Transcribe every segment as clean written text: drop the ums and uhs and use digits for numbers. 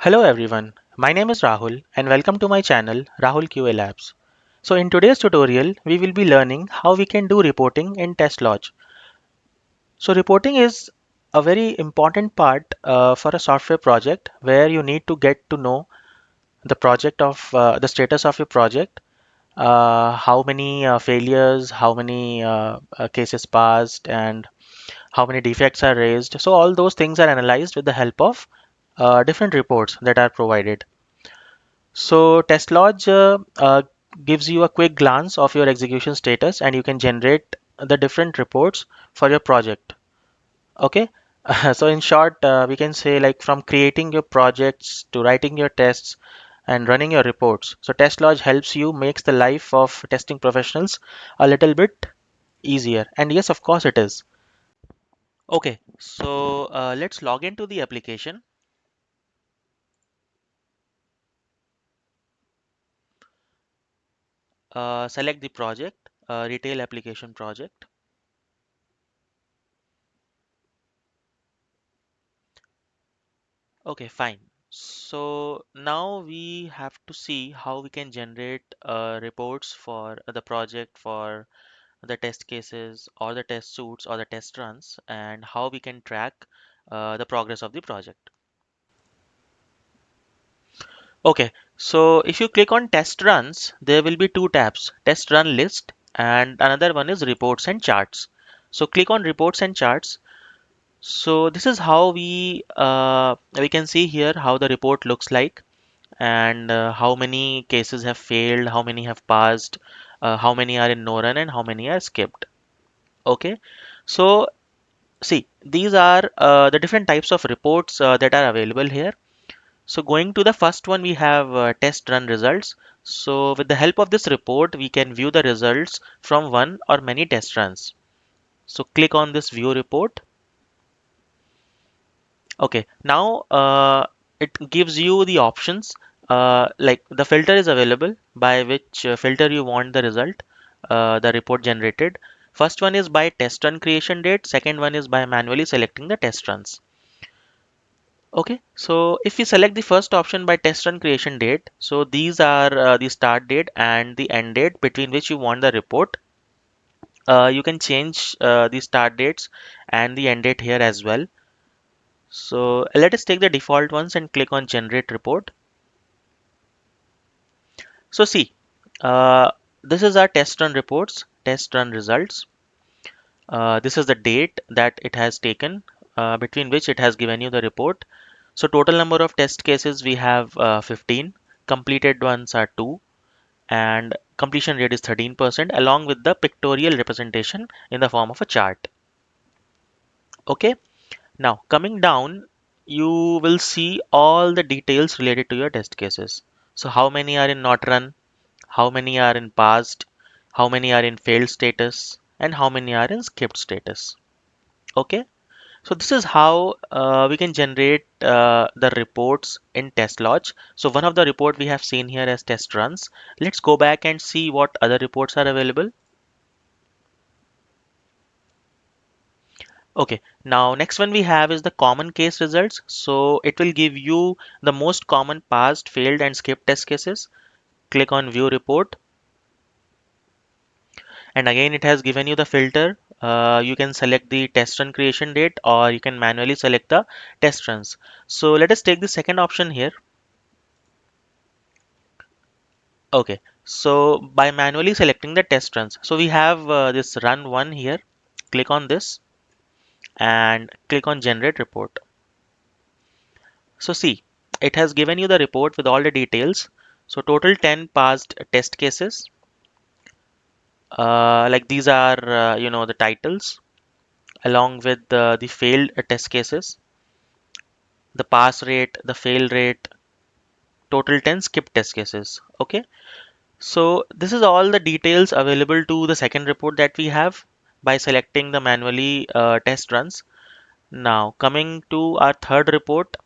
Hello everyone, my name is Rahul and welcome to my channel Rahul QA Labs. So in today's tutorial, we will be learning how we can do reporting in Testlodge. So reporting is a very important part for a software project where you need to get to know the status of your project, how many failures, how many cases passed, and how many defects are raised. So all those things are analyzed with the help of different reports that are provided. So Testlodge gives you a quick glance of your execution status and you can generate the different reports for your project. Okay. So in short, we can say like from creating your projects to writing your tests and running your reports. So Testlodge helps you makes the life of testing professionals a little bit easier. And yes, of course it is. Okay, so let's log into the application. Select the project, retail application project. Okay, fine. So now we have to see how we can generate reports for the project, for the test cases or the test suits or the test runs, and how we can track the progress of the project. Okay, so if you click on test runs, there will be two tabs, test run list and another one is reports and charts. So click on reports and charts. So this is how we can see here how the report looks like and how many cases have failed, how many have passed, how many are in no run, and how many are skipped. Okay, so see, these are the different types of reports that are available here. So going to the first one, we have test run results. So with the help of this report, we can view the results from one or many test runs. So click on this view report. Okay, now it gives you the options like the filter is available by which filter you want the report generated. First one is by test run creation date, second one is by manually selecting the test runs. Okay, so if we select the first option by test run creation date, so these are the start date and the end date between which you want the report. You can change the start dates and the end date here as well. So let us take the default ones and click on generate report. So see, uh, this is our test run reports, test run results. This is the date that it has taken between which it has given you the report. So total number of test cases we have 15, completed ones are 2 and completion rate is 13% along with the pictorial representation in the form of a chart. Okay, now coming down, you will see all the details related to your test cases. So how many are in not run, how many are in passed, how many are in failed status, and how many are in skipped status. Okay, so this is how we can generate the reports in Testlodge. So one of the report we have seen here as test runs. Let's go back and see what other reports are available. Okay, now next one we have is the common case results. So it will give you the most common passed, failed, and skipped test cases. Click on view report, and again it has given you the filter. You can select the test run creation date or you can manually select the test runs. So let us take the second option here. Okay, so by manually selecting the test runs, so we have this run one here. Click on this and click on generate report. So see, it has given you the report with all the details. So total 10 passed test cases. Like these are, the titles along with the failed test cases, the pass rate, the fail rate, total 10 skip test cases. Okay. So this is all the details available to the second report that we have by selecting the manually test runs. Now coming to our third report,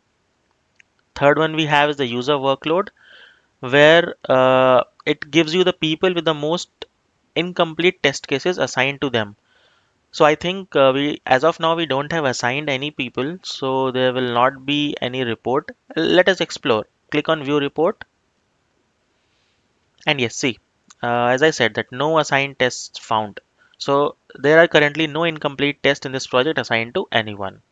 third one we have is the user workload where it gives you the people with the most incomplete test cases assigned to them. So I think we, as of now, we don't have assigned any people, so there will not be any report. Let us explore. Click on view report, and yes, see, as I said, that no assigned tests found. So there are currently no incomplete tests in this project assigned to anyone.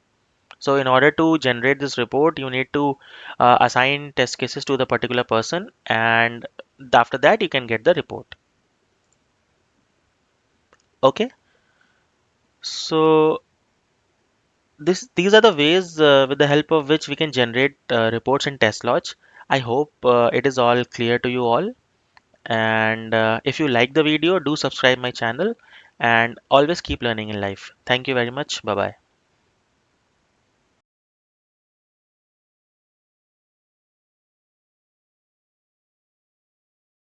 So in order to generate this report, you need to assign test cases to the particular person, and after that, you can get the report. Okay. So these are the ways with the help of which we can generate reports in Testlodge. I hope it is all clear to you all. And if you like the video, do subscribe my channel and always keep learning in life. Thank you very much. Bye bye.